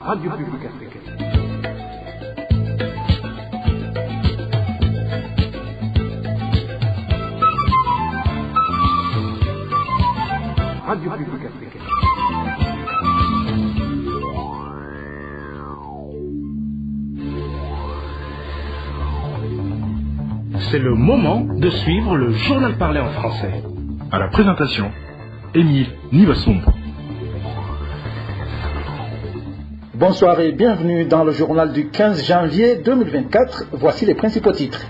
Radio Publique Africaine. Radio Publique Africaine. C'est le moment de suivre le journal parlé en français. À la présentation, Émile Nivasumbo. Bonsoir et bienvenue dans le journal du 15 janvier 2024. Voici les principaux titres.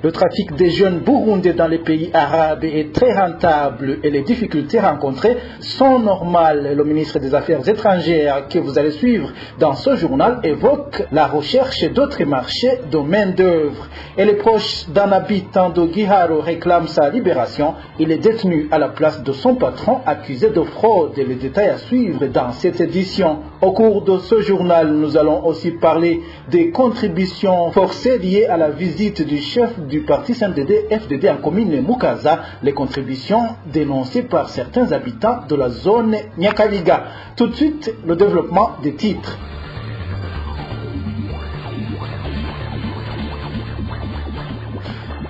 Le trafic des jeunes burundais dans les pays arabes est très rentable et les difficultés rencontrées sont normales. Le ministre des Affaires étrangères que vous allez suivre dans ce journal évoque la recherche d'autres marchés de main-d'œuvre. Et les proches d'un habitant de Giharo réclament sa libération. Il est détenu à la place de son patron accusé de fraude. Et les détails à suivre dans cette édition. Au cours de ce journal, nous allons aussi parler des contributions forcées liées à la visite du chef du parti CNDD-FDD en commune Mukaza, les contributions dénoncées par certains habitants de la zone Nyakaliga. Tout de suite, le développement des titres.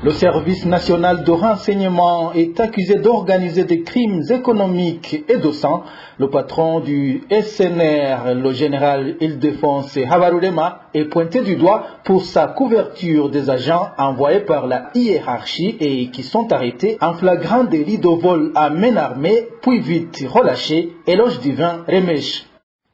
Le service national de renseignement est accusé d'organiser des crimes économiques et de sang. Le patron du SNR, le général Ildefonse Habarulema, est pointé du doigt pour sa couverture des agents envoyés par la hiérarchie et qui sont arrêtés en flagrant délit de vol à main armée, puis vite relâchés. Éloge divin Remesh.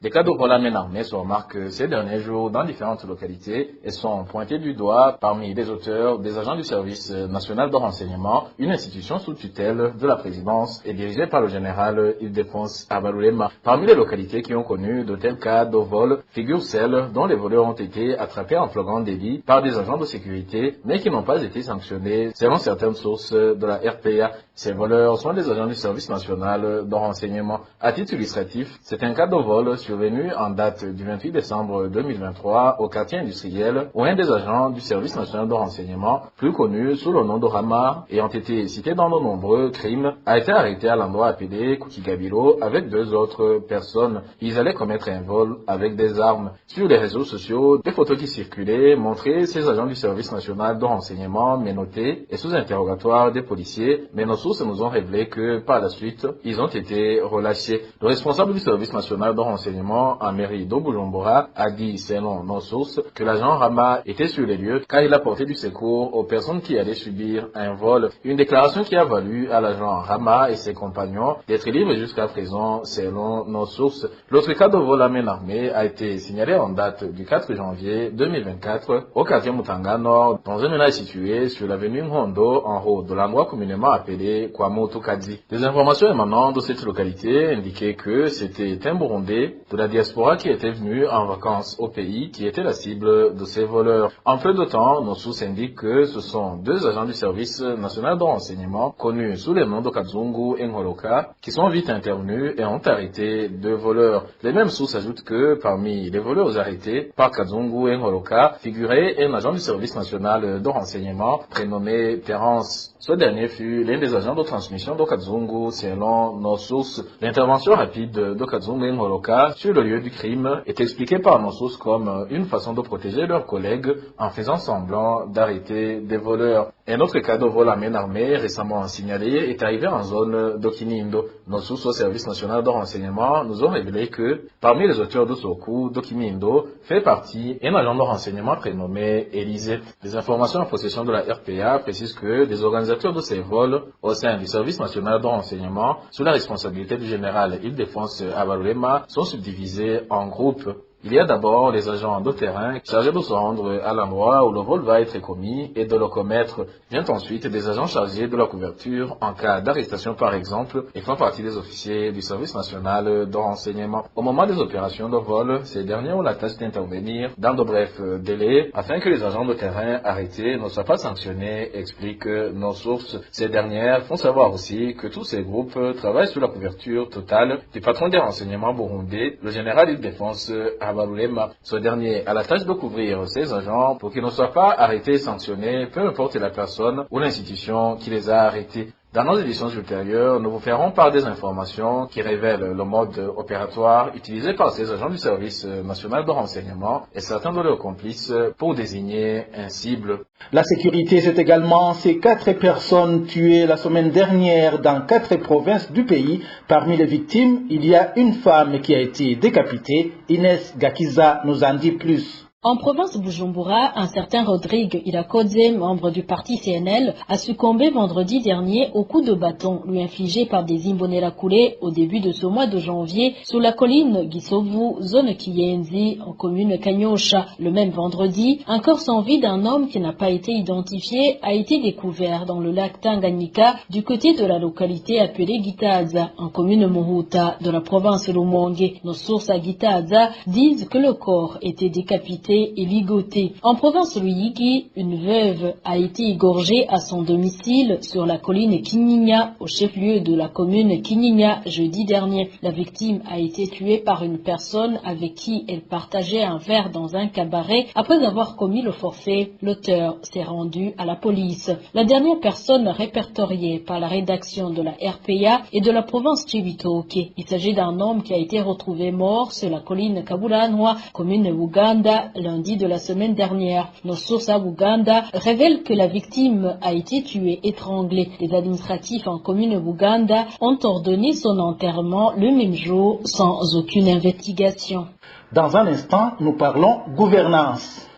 Des cas de vol à main armée se remarquent ces derniers jours dans différentes localités et sont pointés du doigt parmi les auteurs des agents du service national de renseignement, une institution sous tutelle de la présidence et dirigée par le général Ildefonse Habarulema. Parmi les localités qui ont connu de tels cas de vol figurent celles dont les voleurs ont été attrapés en flagrant délit par des agents de sécurité mais qui n'ont pas été sanctionnés selon certaines sources de la RPA. Ces voleurs sont des agents du service national de renseignement. À titre illustratif, c'est un cas de vol survenu en date du 28 décembre 2023 au quartier industriel où un des agents du service national de renseignement, plus connu sous le nom de Rama, ayant été cité dans de nombreux crimes, a été arrêté à l'endroit appelé Kukigabiro avec deux autres personnes. Ils allaient commettre un vol avec des armes. Sur les réseaux sociaux, des photos qui circulaient montraient ces agents du service national de renseignement menottés et sous interrogatoire des policiers, mais nos sources nous ont révélé que par la suite, ils ont été relâchés. Le responsable du service national de renseignement en mairie d'Obujumbura a dit, selon nos sources, que l'agent Rama était sur les lieux car il a porté du secours aux personnes qui allaient subir un vol. Une déclaration qui a valu à l'agent Rama et ses compagnons d'être libres jusqu'à présent, selon nos sources. L'autre cas de vol à main armée a été signalé en date du 4 janvier 2024 au quartier Mutanga Nord, dans un ménage situé sur l'avenue Nhondo, en haut de l'endroit communément appelé Kwamotukadzi. Des informations émanant de cette localité indiquaient que c'était un Burundais de la diaspora qui était venu en vacances au pays qui était la cible de ces voleurs. En peu de temps, nos sources indiquent que ce sont deux agents du service national de renseignement connus sous les noms de Kazungu et Ngoloka qui sont vite intervenus et ont arrêté deux voleurs. Les mêmes sources ajoutent que parmi les voleurs arrêtés par Kazungu et Ngoloka figurait un agent du service national de renseignement prénommé Terence. Ce dernier fut l'un des agents de transmission de Kazungu selon nos sources. L'intervention rapide de Kazungu et Ngoloka sur le lieu du crime est expliquée par nos sources comme une façon de protéger leurs collègues en faisant semblant d'arrêter des voleurs. Un autre cas de vol à main armée récemment signalé est arrivé en zone d'Okinindo. Nos sources au service national de renseignement nous ont révélé que parmi les auteurs de ce coup, d'Okinindo fait partie un agent de renseignement prénommé Élysée. Les informations en possession de la RPA précisent que des organisateurs de ces vols au sein du service national de renseignement sous la responsabilité du général Ildefonse Habarulema sont subdivisés en groupes. Il y a d'abord les agents de terrain chargés de se rendre à l'endroit où le vol va être commis et de le commettre. Vient ensuite des agents chargés de la couverture en cas d'arrestation par exemple et font partie des officiers du service national de renseignement. Au moment des opérations de vol, ces derniers ont la tâche d'intervenir dans de brefs délais afin que les agents de terrain arrêtés ne soient pas sanctionnés, expliquent nos sources. Ces dernières font savoir aussi que tous ces groupes travaillent sous la couverture totale du patron des renseignements burundais, le général Ildefonse Habarulema. Ce dernier a la tâche de couvrir ses agents pour qu'ils ne soient pas arrêtés et sanctionnés, peu importe la personne ou l'institution qui les a arrêtés. Dans nos éditions ultérieures, nous vous ferons part des informations qui révèlent le mode opératoire utilisé par ces agents du service national de renseignement et certains de leurs complices pour désigner un cible. La sécurité, c'est également ces 4 personnes tuées la semaine dernière dans 4 provinces du pays. Parmi les victimes, il y a une femme qui a été décapitée. Inès Gakiza nous en dit plus. En province Bujumbura, un certain Rodrigue Irakodze, membre du parti CNL, a succombé vendredi dernier au coup de bâton lui infligé par des Imbonerakure au début de ce mois de janvier sous la colline Gisovu, zone Kiyenzi, en commune Kanyosha. Le même vendredi, un corps sans vie d'un homme qui n'a pas été identifié a été découvert dans le lac Tanganyika du côté de la localité appelée Gitaza, en commune Muhuta de la province Rumonge. Nos sources à Gitaza disent que le corps était décapité et ligoté. En province Luyigi, une veuve a été égorgée à son domicile sur la colline Kinyinya, au chef-lieu de la commune Kinyinya, jeudi dernier. La victime a été tuée par une personne avec qui elle partageait un verre dans un cabaret. Après avoir commis le forfait, l'auteur s'est rendu à la police. La dernière personne répertoriée par la rédaction de la RPA est de la province Chibitoke. Il s'agit d'un homme qui a été retrouvé mort sur la colline Kaburanwa, commune Uganda, lundi de la semaine dernière. Nos sources à Uganda révèlent que la victime a été tuée étranglée. Les administratifs en commune Uganda ont ordonné son enterrement le même jour sans aucune investigation. Dans un instant, nous parlons gouvernance.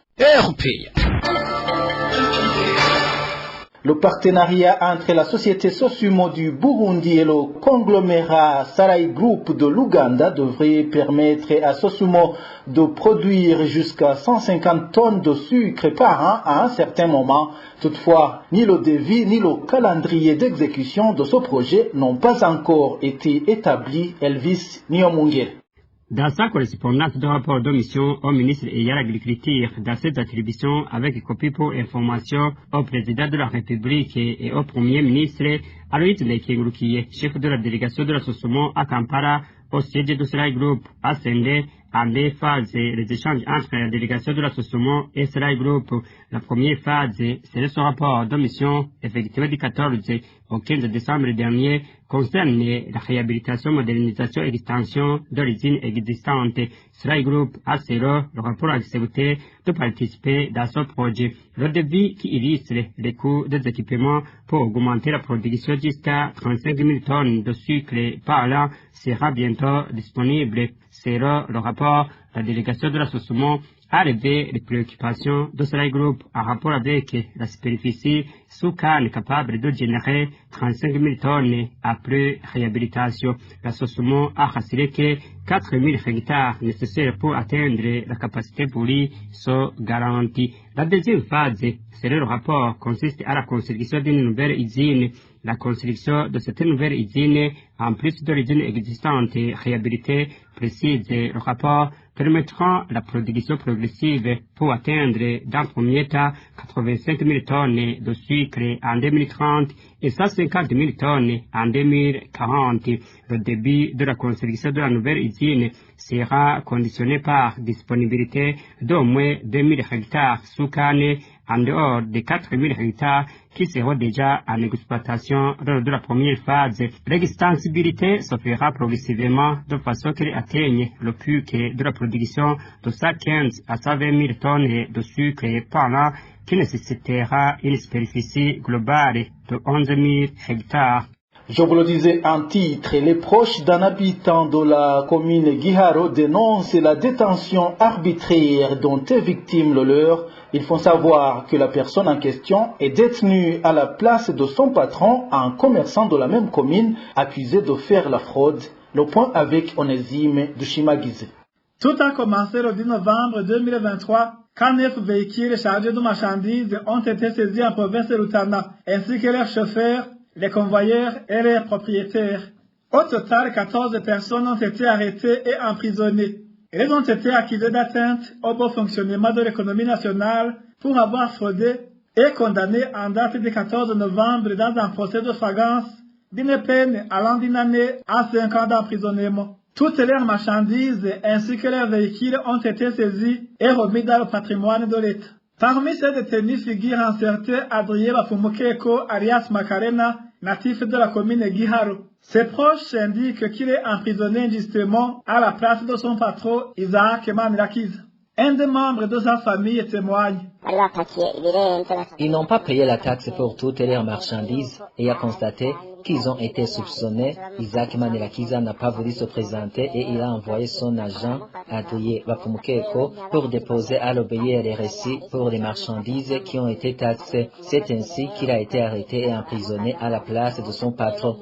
Le partenariat entre la société Sosumo du Burundi et le conglomérat Sarai Group de l'Ouganda devrait permettre à Sosumo de produire jusqu'à 150 tonnes de sucre par an à un certain moment. Toutefois, ni le devis ni le calendrier d'exécution de ce projet n'ont pas encore été établis. Elvis Nyomungere. Dans sa correspondance de rapport de mission au ministre ayant l'agriculture dans ses attributions avec copie pour information au président de la République et au premier ministre, Aloïs Lekengurukiye, chef de la délégation de la Sosumo à Kampala, au siège de Sarai Group, à Sendé, en 2 phases, les échanges entre la délégation de la Sosumo et Sarai Group. La première phase, c'est son rapport de mission effectué du 14 au 15 décembre dernier, concerne la réhabilitation, modernisation et extension de l'usine existante. Sarai Group a selon le rapport accepté de participer dans ce projet. Le devis qui illustre les coûts des équipements pour augmenter la production jusqu'à 35 000 tonnes de sucre par an sera bientôt disponible. Selon le rapport, la délégation de la Sosumo a relevé les préoccupations de Sarai Group en rapport avec la superficie sous canne capable de générer 35 000 tonnes après réhabilitation. La Sosumo a rassuré que 4 000 hectares nécessaires pour atteindre la capacité pourrie sont garantis. La deuxième phase, selon le rapport, consiste à la construction d'une nouvelle usine. La construction de cette nouvelle usine, en plus de l'usine existante réhabilitée, précise le rapport, permettra la production progressive pour atteindre dans le premier temps 85 000 tonnes de sucre en 2030 et 150 000 tonnes en 2040. Le début de la construction de la nouvelle usine sera conditionné par disponibilité d'au moins 2000 hectares sous canne en dehors des 4000 hectares qui seront déjà en exploitation lors de la première phase. L'extensibilité se fera progressivement de façon qu'elle atteigne le pic de la production de 115 à 120 000 tonnes de sucre par an qui nécessitera une superficie globale de 11 000 hectares. Je vous le disais en titre, les proches d'un habitant de la commune Giharo dénoncent la détention arbitraire dont est victime le leur. Ils font savoir que la personne en question est détenue à la place de son patron, un commerçant de la même commune, accusé de faire la fraude. Le point avec Onésime Dushimagize. Tout a commencé le 10 novembre 2023, quand 9 véhicules chargés de marchandises ont été saisis en province de Rutana, ainsi que leurs chauffeurs, les convoyeurs et les propriétaires. Au total, 14 personnes ont été arrêtées et emprisonnées. Elles ont été accusées d'atteinte au bon fonctionnement de l'économie nationale pour avoir fraudé et condamnées en date du 14 novembre dans un procès de flagrance d'une peine allant d'une année à 5 ans d'emprisonnement. Toutes leurs marchandises ainsi que leurs véhicules ont été saisis et remis dans le patrimoine de l'État. Parmi ces détenus figure un certain Adrien Bafumukeko alias Macarena, natif de la commune Giharo. Ses proches indiquent qu'il est emprisonné injustement à la place de son patron Isaac Manirakiza. Un des membres de sa famille témoigne. Ils n'ont pas payé la taxe pour toutes leurs marchandises et a constaté qu'ils ont été soupçonnés. Isaac Manirakiza n'a pas voulu se présenter et il a envoyé son agent Adrien Bafumukeko pour déposer à l'obéir les récits pour les marchandises qui ont été taxées. C'est ainsi qu'il a été arrêté et emprisonné à la place de son patron.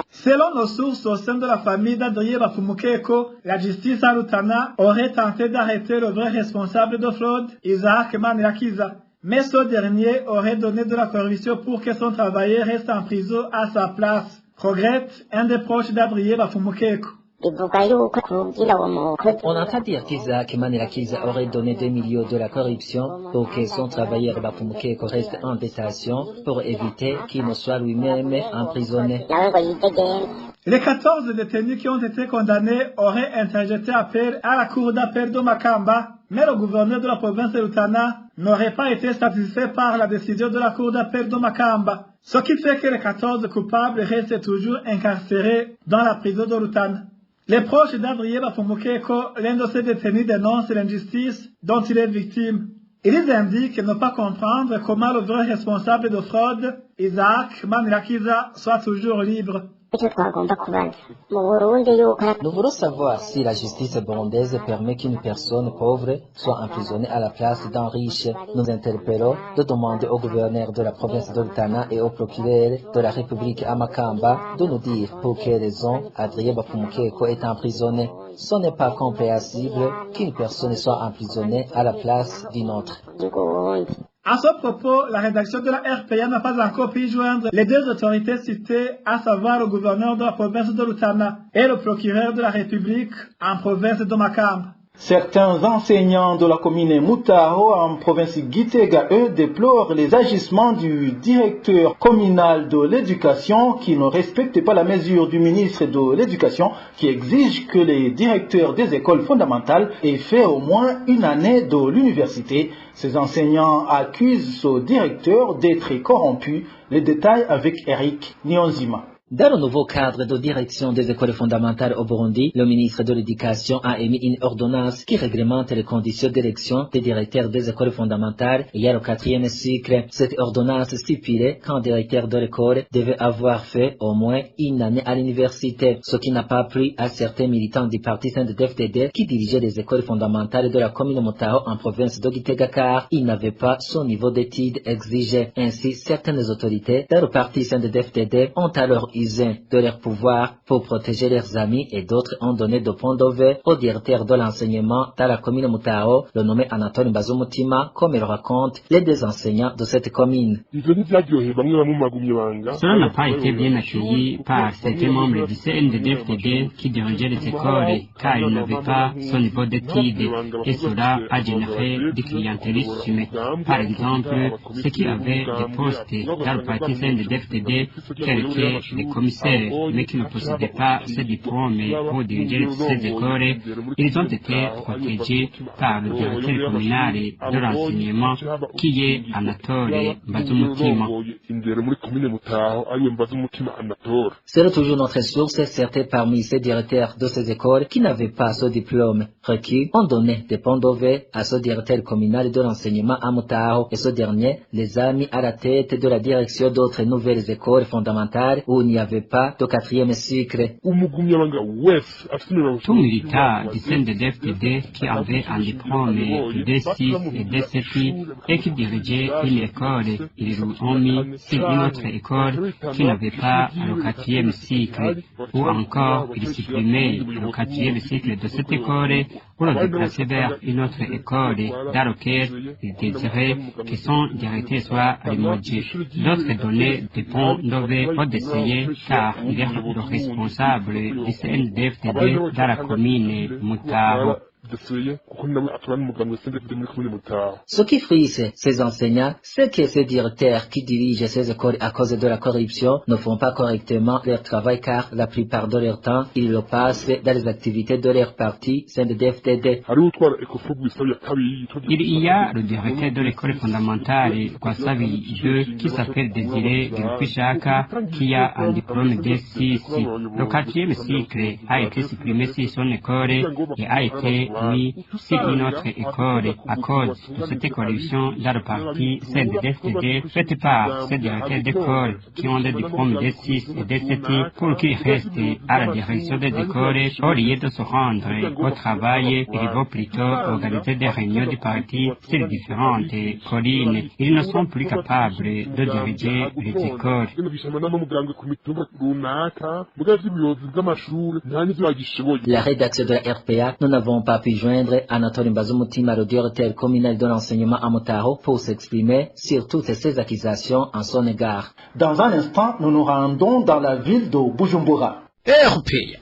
Selon nos sources au sein de la famille d'Adrien Bafumukeko, la justice à Rutana aurait tenté d'arrêter le vrai responsable de fraude, Isaac Manirakiza. Mais ce dernier aurait donné de la permission pour que son travailleur reste en prison à sa place, regrette un des proches d'Adrien Bafumukeko. On entend dire qu'Isaac Manirakiza aurait donné 2 millions de la corruption pour que son travailleur Bafumukeko reste en détention pour éviter qu'il ne soit lui-même emprisonné. Les 14 détenus qui ont été condamnés auraient interjeté appel à la cour d'appel de Makamba, mais le gouverneur de la province de Rutana n'aurait pas été satisfait par la décision de la cour d'appel de Makamba, ce qui fait que les 14 coupables restent toujours incarcérés dans la prison de Rutana. Les proches d'Adrien Bafumukeko, l'un de ces détenus, dénoncent l'injustice dont il est victime. Ils indiquent ne pas comprendre comment le vrai responsable de fraude, Isaac Manirakiza, soit toujours libre. Nous voulons savoir si la justice burundaise permet qu'une personne pauvre soit emprisonnée à la place d'un riche. Nous interpellons de demander au gouverneur de la province de Rutana et au procureur de la République à Makamba de nous dire pour quelles raisons Adrien Bafumukeko est emprisonné. Ce n'est pas compréhensible qu'une personne soit emprisonnée à la place d'une autre. À ce propos, la rédaction de la RPA n'a pas encore pu joindre les deux autorités citées, à savoir le gouverneur de la province de Rutana et le procureur de la République en province de Makamba. Certains enseignants de la commune Mutao en province Gitega, eux, déplorent les agissements du directeur communal de l'éducation qui ne respecte pas la mesure du ministre de l'éducation qui exige que les directeurs des écoles fondamentales aient fait au moins une année de l'université. Ces enseignants accusent ce directeur d'être corrompu. Les détails avec Eric Nyonzima. Dans le nouveau cadre de direction des écoles fondamentales au Burundi, le ministre de l'Éducation a émis une ordonnance qui réglemente les conditions d'élection des directeurs des écoles fondamentales hier au 4e cycle. Cette ordonnance stipulait qu'un directeur de l'école devait avoir fait au moins une année à l'université, ce qui n'a pas plu à certains militants du parti CNDD-FDD qui dirigeaient les écoles fondamentales de la commune Mutao en province de Gitega car ils n'avaient pas son niveau d'études exigé. Ainsi, certaines autorités dans le parti CNDD-FDD ont alors de leur pouvoir pour protéger leurs amis et d'autres ont donné de points d'ové au directeur de l'enseignement dans la commune Mutao, le nommé Anatole Mbazumutima, comme il raconte les deux enseignants de cette commune. Cela n'a pas été bien accueilli par certains membres du CNDD-FDD qui dirigeaient les écoles car ils n'avaient pas son niveau d'études et cela a généré des clientélismes. Par exemple, ceux qui avaient des postes dans le parti CNDD-FDD tels que les commissaires mais qui ne possédaient pas ce diplôme pour diriger ces écoles, ils ont été protégés par le directeur communal de l'enseignement qui est Anatole Mbazumutima. Selon toujours notre source, certains parmi ces directeurs de ces écoles qui n'avaient pas ce diplôme requis ont donné des points d'ové à ce directeur communal de l'enseignement à Mutao et ce dernier les a mis à la tête de la direction d'autres nouvelles écoles fondamentales où il n'y avait pas de 4e cycle. Tout militant du CNDD-FDD qui avait un diplôme D6 et D7 et qui dirigeait une école, ils ont mis sur une autre école qui n'avait pas le 4e cycle, ou encore ils supprimaient le 4e cycle de cette école pour le déplacer vers une autre école dans laquelle ils désiraient que son directeur soit limogé. D'autres donnaient des points d'ové au décès car il est le responsable du CNDD-FDD dans la commune Mutao. Ce qui frise ces enseignants, c'est que ces directeurs qui dirigent ces écoles à cause de la corruption ne font pas correctement leur travail car la plupart de leur temps, ils le passent dans les activités de leur parti CNDD-FDD. Il y a le directeur de l'école fondamentale Kwasabi 2 qui s'appelle Désiré Gelpishaka qui a un diplôme D6. Le 4e cycle a été supprimé sur son école et a été mis sur une autre école à cause de cette corruption dans le parti CNDD-FDD faite par ces directeurs d'école qui ont des diplômes D6 et D7 pour qu'ils restent à la direction des écoles au lieu de se rendre au travail. Ils vont plutôt organiser des réunions du parti sur les différentes collines. Ils ne sont plus capables de diriger les écoles. La rédaction de la RPA, nous n'avons pas pu joindre Anatole Mbazumutima, le directeur communal de l'enseignement à Motaro, pour s'exprimer sur toutes ces accusations en son égard. Dans un instant, nous nous rendons dans la ville de Bujumbura. RPA.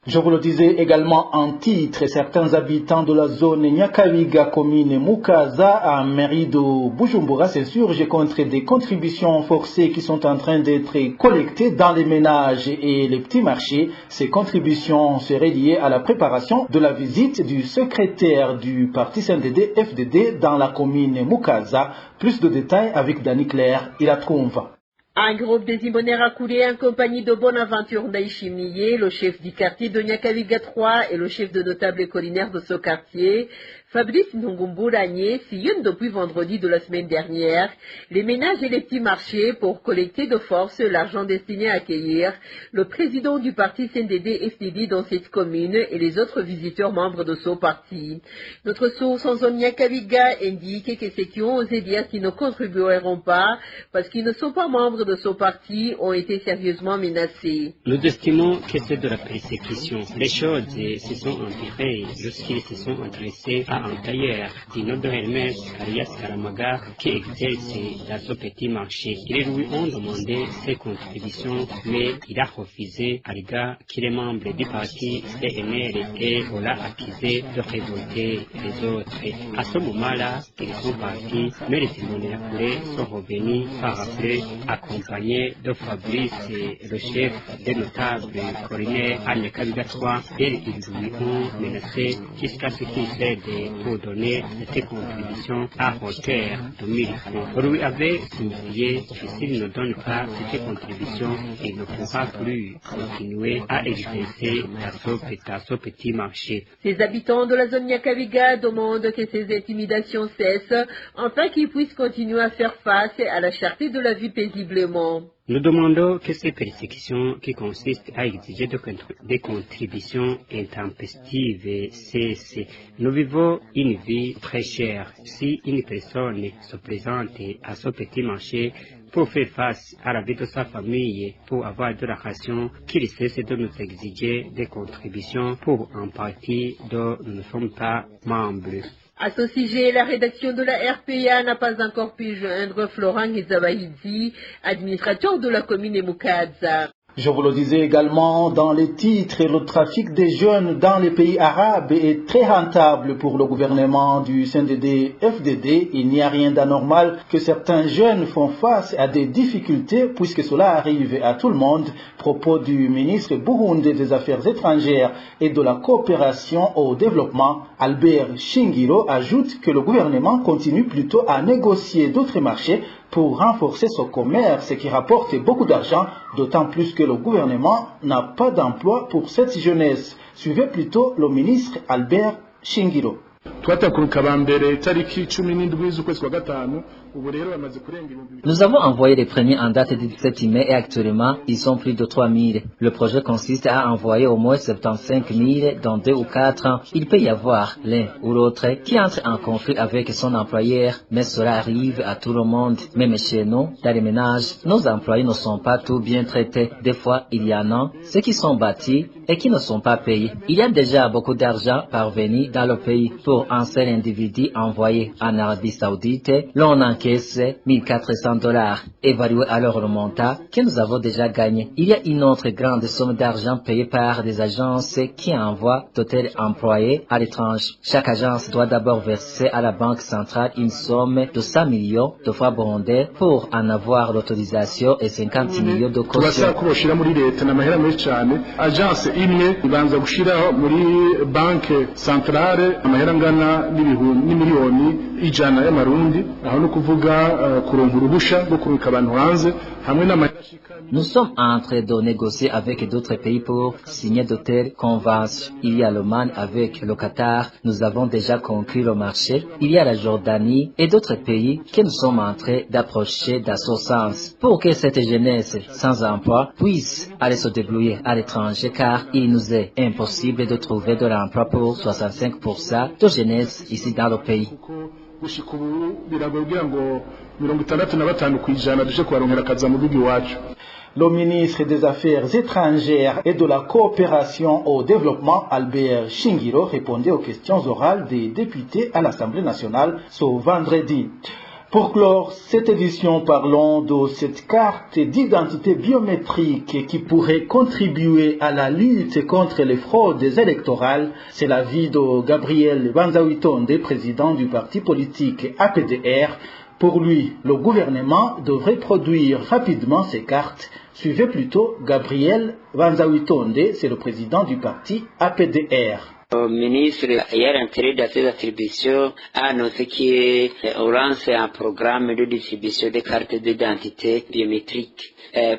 Je vous le disais également en titre, certains habitants de la zone Nyakabiga, commune Mukaza, à mairie de Bujumbura, s'insurgent contre des contributions forcées qui sont en train d'être collectées dans les ménages et les petits marchés. Ces contributions seraient liées à la préparation de la visite du secrétaire du parti CNDD-FDD dans la commune Mukaza. Plus de détails avec Dani Claire, il la trouve. Un groupe des Imbonera coulé en compagnie de Bonaventure Ndaïchimiye, le chef du quartier de Nyakabiga 3 et le chef de notable collinaire de ce quartier, Fabrice Nungumburanye, sillonnent depuis vendredi de la semaine dernière les ménages et les petits marchés pour collecter de force l'argent destiné à accueillir le président du parti CNDD-FDD dans cette commune et les autres visiteurs membres de ce parti. Notre source en zone Nyakabiga indique que ceux qui ont osé dire qu'ils ne contribueront pas parce qu'ils ne sont pas membres de ce parti ont été sérieusement menacés. Nous estimons que c'est de la persécution. Les choses se sont empirées lorsqu'ils se sont adressés à un tailleur du nom de Hermès, alias Karamaga, qui exerce dans ce petit marché. Ils lui ont demandé ses contributions, mais il a refusé, alléguant qu'il est membre du parti CNL et on l'a accusé de révolter les autres. À ce moment-là, ils sont partis, mais les Imboneracoulés sont revenus par après, accompagnés de Fabrice, le chef des notables collinaires à Nyakabiga 3, et ils lui ont menacé jusqu'à ce qu'il cède pour donner cette contribution à hauteur de 1000 francs. On lui avait signifié que s'il ne donne pas cette contribution, il ne pourra plus continuer à exercer à ce petit marché. Ces habitants de la zone Nyakabiga demandent que ces intimidations cessent, afin qu'ils puissent continuer à faire face à la cherté de la vie paisiblement. Nous demandons que ces persécutions qui consistent à exiger des contributions intempestives cessent. Nous vivons une vie très chère. Si une personne se présente à ce petit marché pour faire face à la vie de sa famille, pour avoir de la ration, qu'il cesse de nous exiger des contributions pour un parti dont nous ne sommes pas membres. À ce sujet, la rédaction de la RPA n'a pas encore pu joindre Florent Ngizabahizi, administrateur de la commune Mukaza. Je vous le disais également dans les titres, le trafic des jeunes dans les pays arabes est très rentable pour le gouvernement du CNDD-FDD. Il n'y a rien d'anormal que certains jeunes font face à des difficultés puisque cela arrive à tout le monde. Propos du ministre burundais des Affaires étrangères et de la coopération au développement, Albert Shingiro, ajoute que le gouvernement continue plutôt à négocier d'autres marchés pour renforcer son commerce qui rapporte beaucoup d'argent, d'autant plus que le gouvernement n'a pas d'emploi pour cette jeunesse. Suivez plutôt le ministre Albert Shingiro. Nous avons envoyé les premiers en date du 17 mai et actuellement, ils sont plus de 3000. Le projet consiste à envoyer au moins 75 000 dans 2 ou 4 ans. Il peut y avoir l'un ou l'autre qui entre en conflit avec son employeur, mais cela arrive à tout le monde. Même chez nous, dans les ménages, nos employés ne sont pas tout bien traités. Des fois, il y en a ceux qui sont bâtis et qui ne sont pas payés. Il y a déjà beaucoup d'argent parvenu dans le pays pour un seul individu envoyé en Arabie Saoudite, l'on encaisse $1 400, évalué alors le montant que nous avons déjà gagné. Il y a une autre grande somme d'argent payée par des agences qui envoient d'hôtels employés à l'étranger. Chaque agence doit d'abord verser à la Banque centrale une somme de 100 millions de francs burundais pour en avoir l'autorisation et 50 millions de caution. Agence imwe ibanza gushiraho muri banke centrale amahera ngana n'imiliyoni ijana y'amarundi aho no kuvuga kuronka uruhusha rwo kuruka abantu hanze hamwe n'amahera. Nous sommes en train de négocier avec d'autres pays pour signer de telles conventions. Il y a l'Oman avec le Qatar, nous avons déjà conclu le marché. Il y a la Jordanie et d'autres pays que nous sommes en train d'approcher dans ce sens pour que cette jeunesse sans emploi puisse aller se débrouiller à l'étranger, car il nous est impossible de trouver de l'emploi pour 65% de jeunesse ici dans le pays. Le ministre des Affaires étrangères et de la coopération au développement, Albert Shingiro, répondait aux questions orales des députés à l'Assemblée nationale ce vendredi. Pour clore cette édition, parlons de cette carte d'identité biométrique qui pourrait contribuer à la lutte contre les fraudes électorales. C'est l'avis de Gabriel Banzawitonde, président du parti politique APDR. Pour lui, le gouvernement devrait produire rapidement ces cartes. Suivez plutôt Gabriel Banzawitonde, c'est le président du parti APDR. Le ministre hier intérêt dans ces attributions a annoncé qu'il lance un programme de distribution des cartes d'identité biométriques.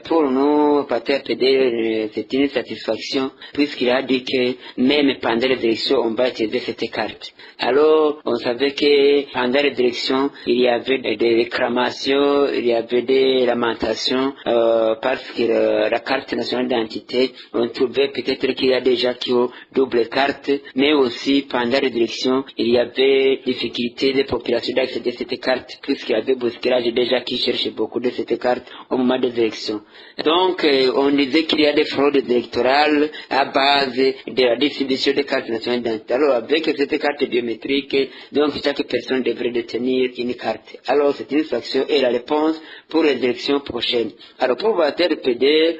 Pour nous, parti APD, c'est une satisfaction puisqu'il a dit que même pendant les élections, on va utiliser cette carte. Alors, on savait que pendant les élections, il y avait des réclamations, il y avait des lamentations parce que la carte nationale d'identité, on trouvait peut-être qu'il y a des gens qui ont double carte, mais aussi pendant les élections, il y avait difficulté des populations d'accéder à cette carte puisqu'il y avait bousculage des gens qui cherchaient beaucoup de cette carte au moment des élections. Donc, on disait qu'il y a des fraudes électorales à base de la distribution des cartes nationales d'identité. Alors, avec cette carte biométrique, donc chaque personne devrait détenir une carte. Alors, c'est une fraction et la réponse pour les élections prochaines. Alors, pour voter le PD,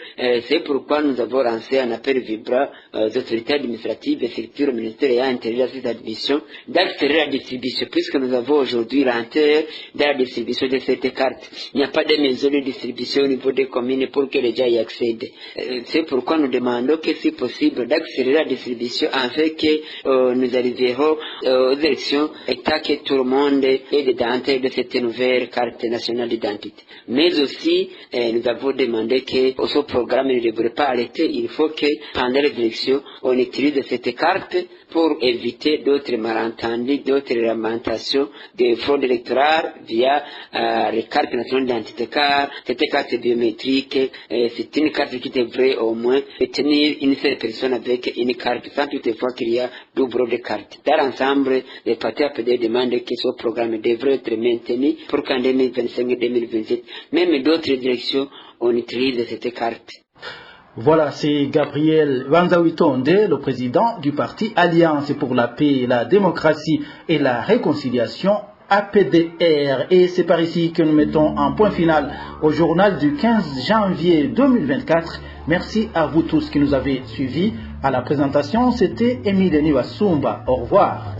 c'est pourquoi nous avons lancé un appel vibrant aux autorités administratives et structures ministérielles intérieures à cette admission d'accélérer la distribution, puisque nous avons aujourd'hui lenteur dans la distribution de cette carte. Il n'y a pas de maison de distribution au niveau des communes pour que les gens y accèdent. C'est pourquoi nous demandons que si possible d'accélérer la distribution afin que nous arriverons aux élections étant que tout le monde est dedans de cette nouvelle carte nationale d'identité. Mais aussi, nous avons demandé que ce programme ne devrait pas arrêter. Il faut que pendant les élections, on utilise cette carte pour éviter d'autres malentendus, d'autres lamentations de fraude électorale via les cartes nationales d'identité, car cette carte biométrique, c'est une carte qui devrait au moins tenir une seule personne avec une carte, sans toutefois qu'il y a double de cartes. Dans l'ensemble, les partis APD demandent que ce programme devrait être maintenu pour qu'en 2025 et 2027, même d'autres directions, on utilise cette carte. Voilà, c'est Gabriel Banzawitonde, le président du parti Alliance pour la paix, la démocratie et la réconciliation, APDR. Et c'est par ici que nous mettons un point final au journal du 15 janvier 2024. Merci à vous tous qui nous avez suivis. À la présentation, c'était Émile Niwasumba. Au revoir.